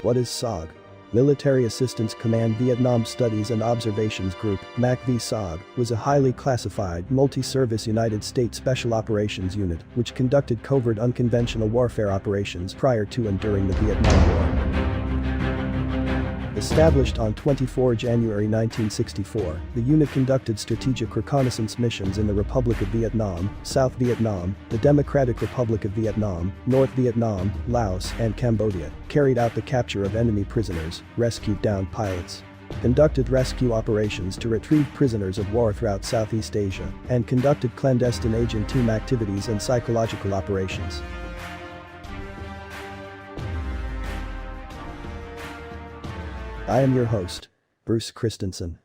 What is SOG? Military Assistance Command Vietnam Studies and Observations Group, MACV-SOG, was a highly classified, multi-service United States Special Operations Unit which conducted covert unconventional warfare operations prior to and during the Vietnam War. Established on 24 January 1964, the unit conducted strategic reconnaissance missions in the Republic of Vietnam, South Vietnam, the Democratic Republic of Vietnam, North Vietnam, Laos, and Cambodia, carried out the capture of enemy prisoners, rescued downed pilots, conducted rescue operations to retrieve prisoners of war throughout Southeast Asia, and conducted clandestine agent team activities and psychological operations. I am your host, Bruce Christensen.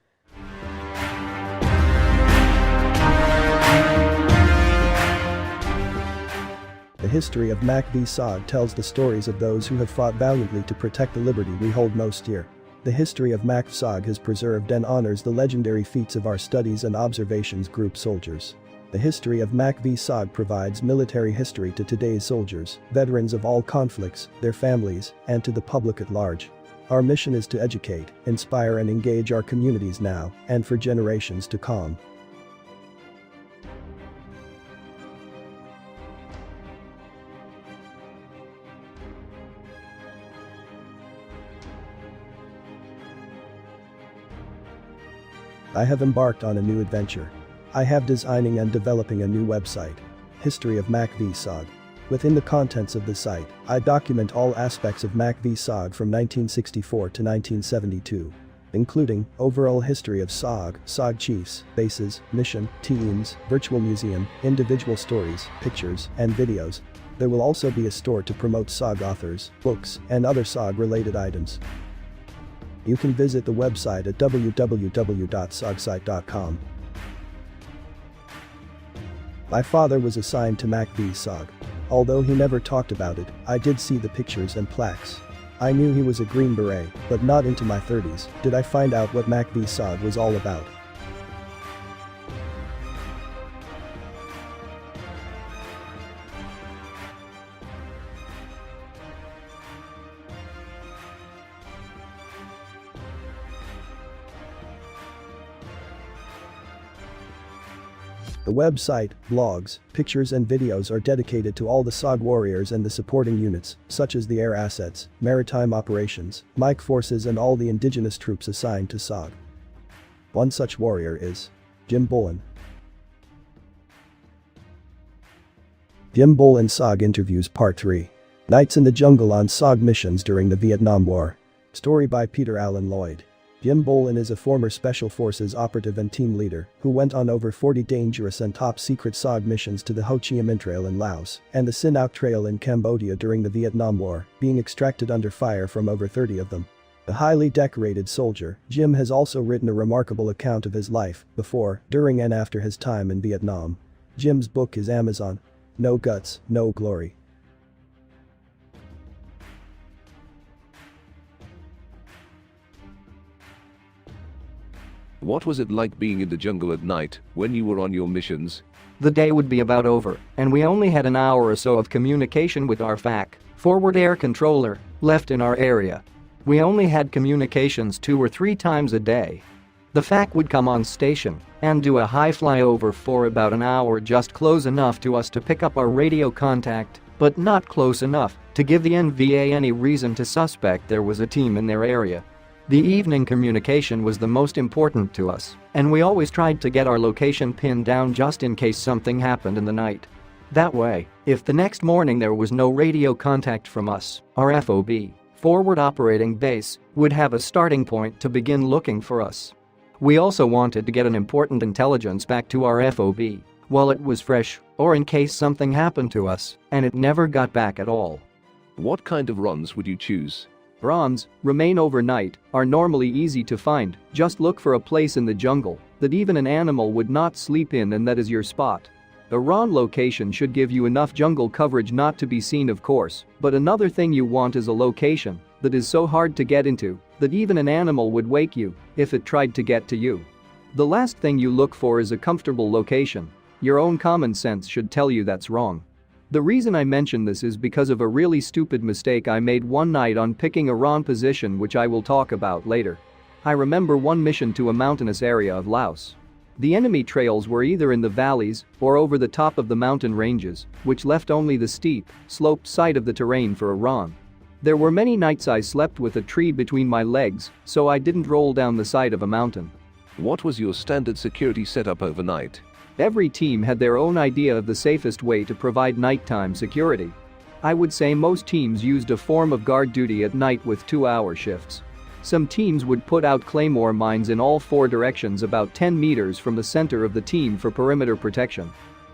The history of MAC V SOG tells the stories of those who have fought valiantly to protect the liberty we hold most dear. The history of MAC V SOG has preserved and honors the legendary feats of our Studies and Observations Group soldiers. The history of MAC V SOG provides military history to today's soldiers, veterans of all conflicts, their families, and to the public at large. Our mission is to educate, inspire and engage our communities now and for generations to come. I have embarked on a new adventure. I have designing and developing a new website. History of MAC V SOG. Within the contents of the site, I document all aspects of MAC V SOG from 1964 to 1972, including overall history of SOG, SOG chiefs, bases, mission, teams, virtual museum, individual stories, pictures, and videos. There will also be a store to promote SOG authors, books, and other SOG-related items. You can visit the website at www.sogsite.com. My father was assigned to MAC V SOG. Although he never talked about it, I did see the pictures and plaques. I knew he was a Green Beret, but not into my 30s did I find out what MAC V SOG was all about. The website, blogs, pictures and videos are dedicated to all the SOG warriors and the supporting units, such as the air assets, maritime operations, MIC forces and all the indigenous troops assigned to SOG. One such warrior is Jim Bolin. Jim Bolin SOG Interviews Part 3. Nights in the Jungle on SOG Missions During the Vietnam War. Story by Peter Allen Lloyd. Jim Bolin is a former Special Forces operative and team leader who went on over 40 dangerous and top-secret SOG missions to the Ho Chi Minh Trail in Laos and the Sin Oc Trail in Cambodia during the Vietnam War, being extracted under fire from over 30 of them. A highly decorated soldier, Jim has also written a remarkable account of his life before, during and after his time in Vietnam. Jim's book is Amazon. No Guts, No Glory. What was it like being in the jungle at night when you were on your missions? The day would be about over, and we only had an hour or so of communication with our FAC, forward air controller, left in our area. We only had communications 2 or 3 times a day. The FAC would come on station and do a high flyover for about an hour, just close enough to us to pick up our radio contact, but not close enough to give the NVA any reason to suspect there was a team in their area. The evening communication was the most important to us, and we always tried to get our location pinned down just in case something happened in the night. That way, if the next morning there was no radio contact from us, our FOB, forward operating base, would have a starting point to begin looking for us. We also wanted to get an important intelligence back to our FOB while it was fresh, or in case something happened to us and it never got back at all. What kind of runs would you choose? Runs, remain overnight, are normally easy to find. Just look for a place in the jungle that even an animal would not sleep in, and that is your spot. A run location should give you enough jungle coverage not to be seen, of course, but another thing you want is a location that is so hard to get into that even an animal would wake you if it tried to get to you. The last thing you look for is a comfortable location. Your own common sense should tell you that's wrong. The reason I mention this is because of a really stupid mistake I made one night on picking a wrong position, which I will talk about later. I remember one mission to a mountainous area of Laos. The enemy trails were either in the valleys or over the top of the mountain ranges, which left only the steep, sloped side of the terrain for a run. There were many nights I slept with a tree between my legs, so I didn't roll down the side of a mountain. What was your standard security setup overnight? Every team had their own idea of the safest way to provide nighttime security. I would say most teams used a form of guard duty at night with 2-hour shifts. Some teams would put out claymore mines in all 4 directions about 10 meters from the center of the team for perimeter protection.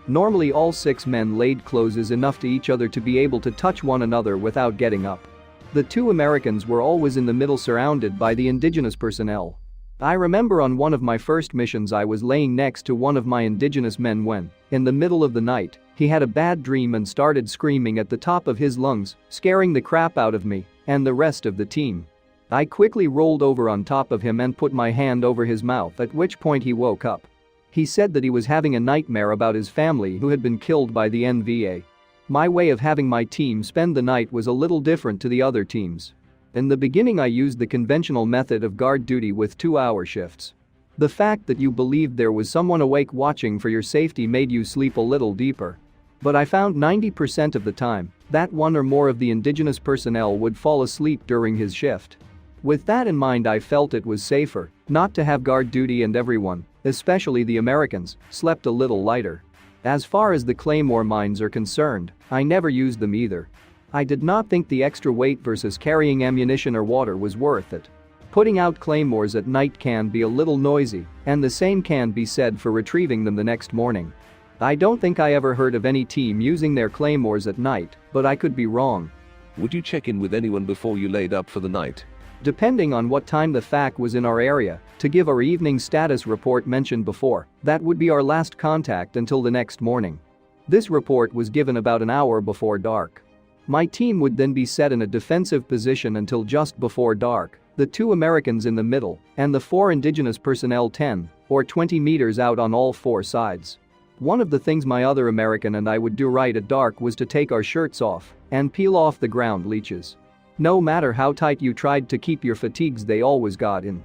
Normally all 6 men laid closes enough to each other to be able to touch one another without getting up. The 2 Americans were always in the middle surrounded by the indigenous personnel. I remember on one of my first missions I was laying next to one of my indigenous men when, in the middle of the night, he had a bad dream and started screaming at the top of his lungs, scaring the crap out of me and the rest of the team. I quickly rolled over on top of him and put my hand over his mouth, at which point he woke up. He said that he was having a nightmare about his family who had been killed by the NVA. My way of having my team spend the night was a little different to the other teams. In the beginning I used the conventional method of guard duty with 2-hour shifts. The fact that you believed there was someone awake watching for your safety made you sleep a little deeper. But I found 90% of the time that one or more of the indigenous personnel would fall asleep during his shift. With that in mind, I felt it was safer not to have guard duty, and everyone, especially the Americans, slept a little lighter. As far as the claymore mines are concerned, I never used them either. I did not think the extra weight versus carrying ammunition or water was worth it. Putting out claymores at night can be a little noisy, and the same can be said for retrieving them the next morning. I don't think I ever heard of any team using their claymores at night, but I could be wrong. Would you check in with anyone before you laid up for the night? Depending on what time the FAC was in our area, to give our evening status report mentioned before, that would be our last contact until the next morning. This report was given about an hour before dark. My team would then be set in a defensive position until just before dark, the 2 Americans in the middle and the 4 indigenous personnel 10 or 20 meters out on all 4 sides. One of the things my other American and I would do right at dark was to take our shirts off and peel off the ground leeches. No matter how tight you tried to keep your fatigues, they always got in.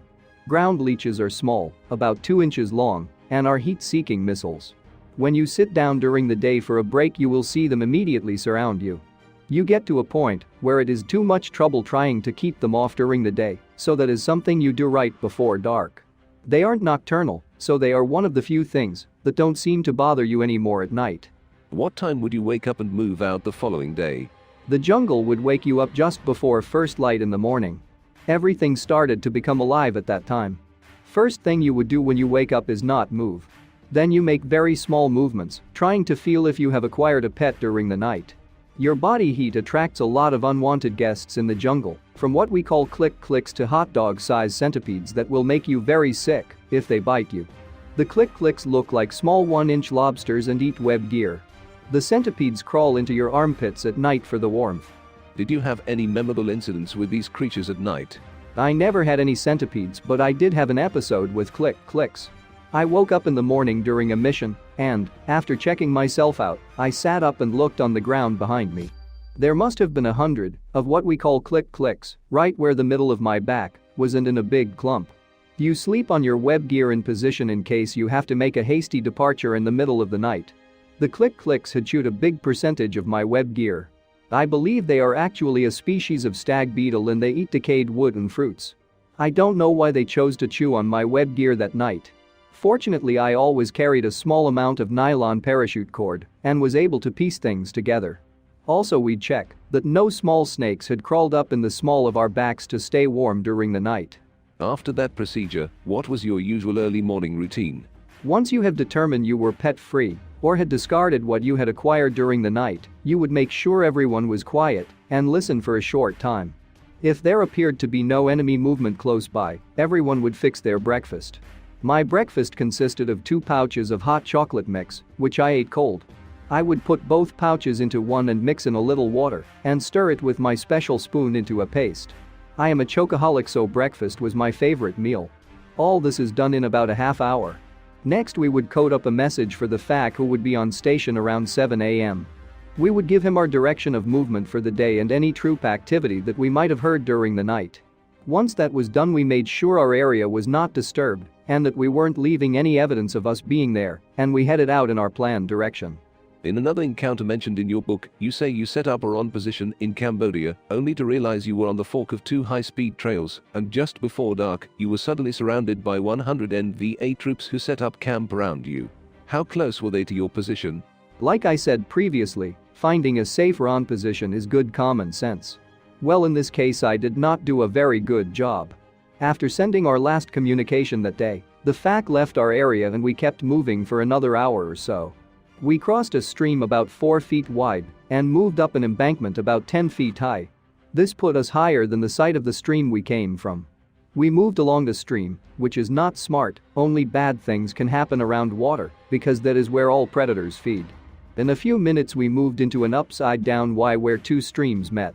Ground leeches are small, about 2 inches long, and are heat-seeking missiles. When you sit down during the day for a break, you will see them immediately surround you. You get to a point where it is too much trouble trying to keep them off during the day, so that is something you do right before dark. They aren't nocturnal, so they are one of the few things that don't seem to bother you anymore at night. What time would you wake up and move out the following day? The jungle would wake you up just before first light in the morning. Everything started to become alive at that time. First thing you would do when you wake up is not move. Then you make very small movements, trying to feel if you have acquired a pet during the night. Your body heat attracts a lot of unwanted guests in the jungle, from what we call click-clicks to hot dog-sized centipedes that will make you very sick if they bite you. The click-clicks look like small 1-inch lobsters and eat web gear. The centipedes crawl into your armpits at night for the warmth. Did you have any memorable incidents with these creatures at night? I never had any centipedes, but I did have an episode with click-clicks. I woke up in the morning during a mission, and, after checking myself out, I sat up and looked on the ground behind me. There must have been 100 of what we call click-clicks, right where the middle of my back was, and in a big clump. You sleep on your web gear in position in case you have to make a hasty departure in the middle of the night. The click-clicks had chewed a big percentage of my web gear. I believe they are actually a species of stag beetle, and they eat decayed wood and fruits. I don't know why they chose to chew on my web gear that night. Fortunately, I always carried a small amount of nylon parachute cord and was able to piece things together. Also, we'd check that no small snakes had crawled up in the small of our backs to stay warm during the night. After that procedure, what was your usual early morning routine? Once you have determined you were pet-free or had discarded what you had acquired during the night, you would make sure everyone was quiet and listen for a short time. If there appeared to be no enemy movement close by, everyone would fix their breakfast. My breakfast consisted of 2 pouches of hot chocolate mix, which I ate cold. I would put both pouches into one and mix in a little water and stir it with my special spoon into a paste. I am a chocoholic, so breakfast was my favorite meal. All this is done in about a half hour. Next, we would code up a message for the FAC who would be on station around 7 a.m. We would give him our direction of movement for the day and any troop activity that we might have heard during the night. Once that was done, we made sure our area was not disturbed and that we weren't leaving any evidence of us being there, and we headed out in our planned direction. In another encounter mentioned in your book, you say you set up or on position in Cambodia, only to realize you were on the fork of two high-speed trails, and just before dark, you were suddenly surrounded by 100 NVA troops who set up camp around you. How close were they to your position? Like I said previously, finding a safe RON position is good common sense. Well, in this case I did not do a very good job. After sending our last communication that day, the FAC left our area and we kept moving for another hour or so. We crossed a stream about 4 feet wide and moved up an embankment about 10 feet high. This put us higher than the site of the stream we came from. We moved along the stream, which is not smart. Only bad things can happen around water because that is where all predators feed. In a few minutes we moved into an upside-down Y where two streams met.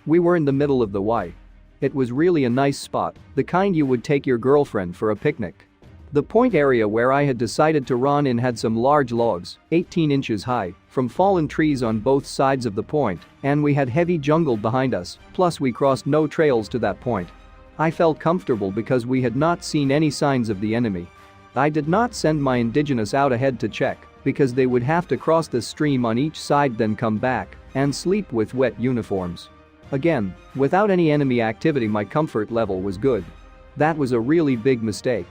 We were in the middle of the Y. It was really a nice spot, the kind you would take your girlfriend for a picnic. The point area where I had decided to run in had some large logs, 18 inches high, from fallen trees on both sides of the point, and we had heavy jungle behind us, plus we crossed no trails to that point. I felt comfortable because we had not seen any signs of the enemy. I did not send my indigenous out ahead to check, because they would have to cross the stream on each side then come back and sleep with wet uniforms. Again, without any enemy activity my comfort level was good. That was a really big mistake.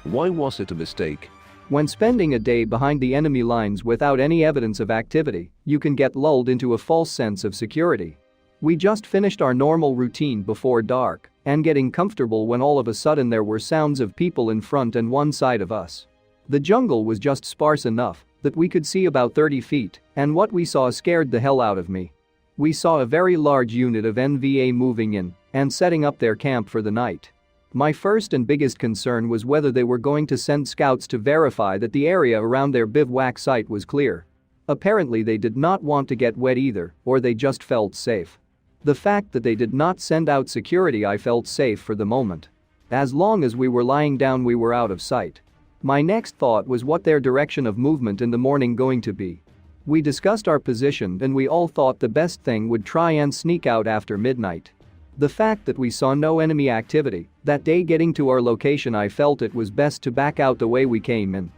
Why was it a mistake? When spending a day behind the enemy lines without any evidence of activity, you can get lulled into a false sense of security. We just finished our normal routine before dark and getting comfortable when all of a sudden there were sounds of people in front and one side of us. The jungle was just sparse enough that we could see about 30 feet, and what we saw scared the hell out of me. We saw a very large unit of NVA moving in and setting up their camp for the night. My first and biggest concern was whether they were going to send scouts to verify that the area around their bivouac site was clear. Apparently they did not want to get wet either, or they just felt safe. The fact that they did not send out security, I felt safe for the moment. As long as we were lying down we were out of sight. My next thought was what their direction of movement in the morning going to be. We discussed our position and we all thought the best thing would try and sneak out after midnight. The fact that we saw no enemy activity that day getting to our location, I felt it was best to back out the way we came in.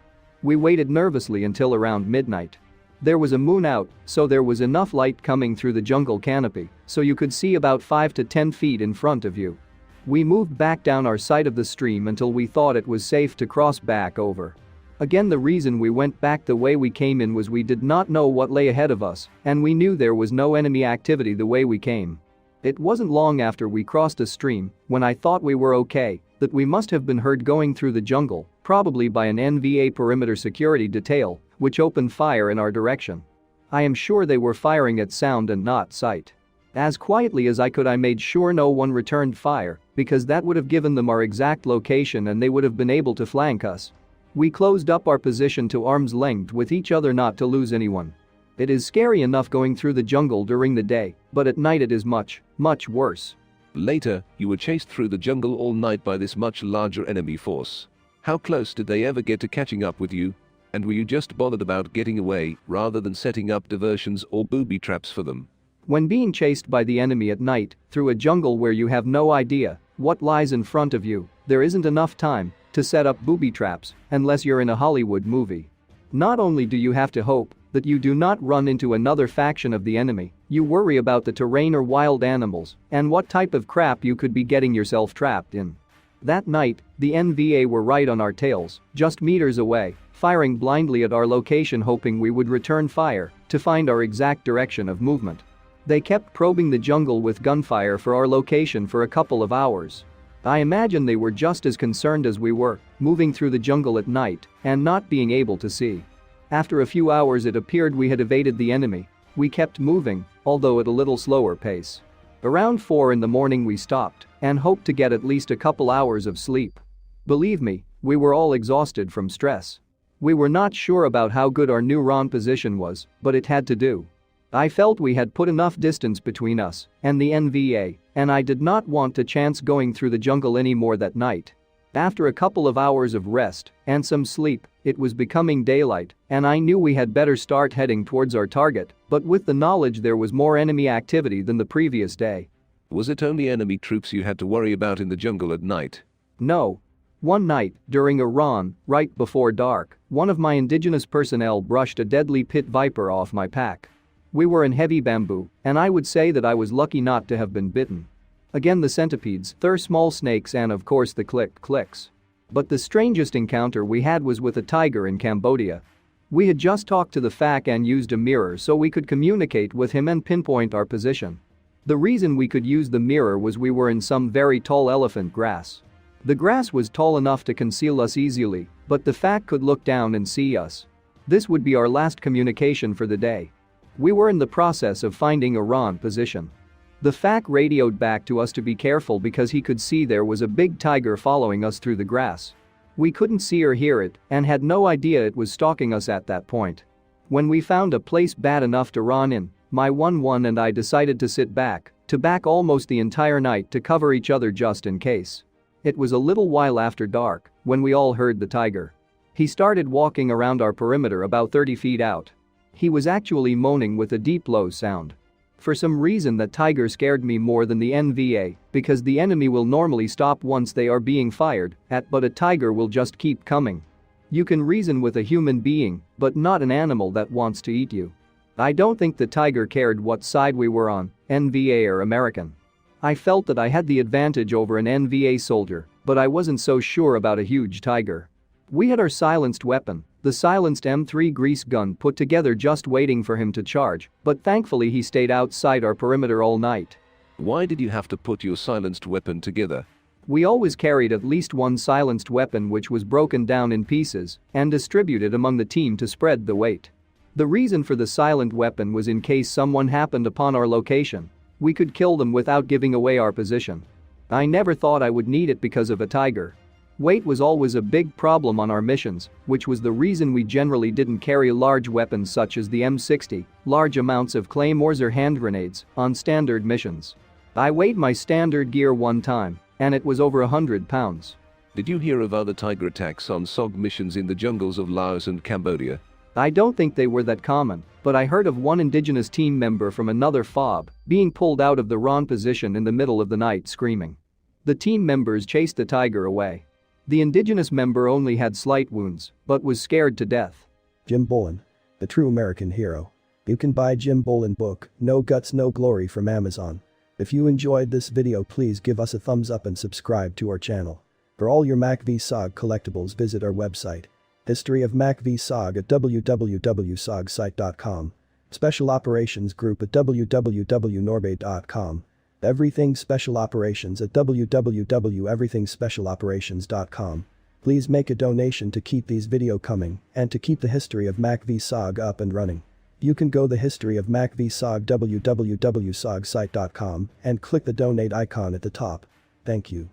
We waited nervously until around midnight. There was a moon out, so there was enough light coming through the jungle canopy so you could see about 5 to 10 feet in front of you. We moved back down our side of the stream until we thought it was safe to cross back over. Again, the reason we went back the way we came in was we did not know what lay ahead of us, and we knew there was no enemy activity the way we came. It wasn't long after we crossed a stream, when I thought we were okay, that we must have been heard going through the jungle, probably by an NVA perimeter security detail, which opened fire in our direction. I am sure they were firing at sound and not sight. As quietly as I could I made sure no one returned fire, because that would have given them our exact location and they would have been able to flank us. We closed up our position to arm's length with each other not to lose anyone. It is scary enough going through the jungle during the day, but at night it is much, much worse. Later, you were chased through the jungle all night by this much larger enemy force. How close did they ever get to catching up with you? And were you just bothered about getting away rather than setting up diversions or booby traps for them? When being chased by the enemy at night through a jungle where you have no idea what lies in front of you, there isn't enough time to set up booby traps unless you're in a Hollywood movie. Not only do you have to hope that you do not run into another faction of the enemy, you worry about the terrain or wild animals and what type of crap you could be getting yourself trapped in. That night, the NVA were right on our tails, just meters away, firing blindly at our location hoping we would return fire to find our exact direction of movement. They kept probing the jungle with gunfire for our location for a couple of hours. I imagine they were just as concerned as we were, moving through the jungle at night and not being able to see. After a few hours it appeared we had evaded the enemy. We kept moving, although at a little slower pace. Around 4 in the morning we stopped and hoped to get at least a couple hours of sleep. Believe me, we were all exhausted from stress. We were not sure about how good our new RON position was, but it had to do. I felt we had put enough distance between us and the NVA, and I did not want to chance going through the jungle anymore that night. After a couple of hours of rest and some sleep, it was becoming daylight, and I knew we had better start heading towards our target, but with the knowledge there was more enemy activity than the previous day. Was it only enemy troops you had to worry about in the jungle at night? No. One night, during a run, right before dark, one of my indigenous personnel brushed a deadly pit viper off my pack. We were in heavy bamboo, and I would say that I was lucky not to have been bitten. Again the centipedes, their small snakes and of course the clicks. But the strangest encounter we had was with a tiger in Cambodia. We had just talked to the FAC and used a mirror so we could communicate with him and pinpoint our position. The reason we could use the mirror was we were in some very tall elephant grass. The grass was tall enough to conceal us easily, but the FAC could look down and see us. This would be our last communication for the day. We were in the process of finding a wrong position. The FAC radioed back to us to be careful because he could see there was a big tiger following us through the grass. We couldn't see or hear it and had no idea it was stalking us at that point. When we found a place bad enough to run in, my 1-1 and I decided to sit back almost the entire night to cover each other just in case. It was a little while after dark when we all heard the tiger. He started walking around our perimeter about 30 feet out. He was actually moaning with a deep low sound. For some reason that tiger scared me more than the NVA because the enemy will normally stop once they are being fired at, but a tiger will just keep coming. You can reason with a human being, but not an animal that wants to eat you. I don't think the tiger cared what side we were on, NVA or American. I felt that I had the advantage over an NVA soldier, but I wasn't so sure about a huge tiger. We had our silenced weapon, the silenced M3 grease gun put together just waiting for him to charge, but thankfully he stayed outside our perimeter all night. Why did you have to put your silenced weapon together? We always carried at least one silenced weapon which was broken down in pieces and distributed among the team to spread the weight. The reason for the silent weapon was in case someone happened upon our location. We could kill them without giving away our position. I never thought I would need it because of a tiger. Weight was always a big problem on our missions, which was the reason we generally didn't carry large weapons such as the M60, large amounts of claymores or hand grenades, on standard missions. I weighed my standard gear one time, and it was over 100 pounds. Did you hear of other tiger attacks on SOG missions in the jungles of Laos and Cambodia? I don't think they were that common, but I heard of one indigenous team member from another FOB being pulled out of the wrong position in the middle of the night screaming. The team members chased the tiger away. The indigenous member only had slight wounds, but was scared to death. Jim Bolin, the true American hero. You can buy Jim Bolin book, No Guts No Glory from Amazon. If you enjoyed this video please give us a thumbs up and subscribe to our channel. For all your MACV-SOG collectibles visit our website. History of MACV-SOG at www.sogsite.com. Special Operations Group at www.norbay.com. Everything Special Operations at www.everythingspecialoperations.com. Please make a donation to keep these videos coming and to keep the history of MACV-SOG up and running. You can go the history of MACV-SOG www.sogsite.com and click the donate icon at the top. Thank you.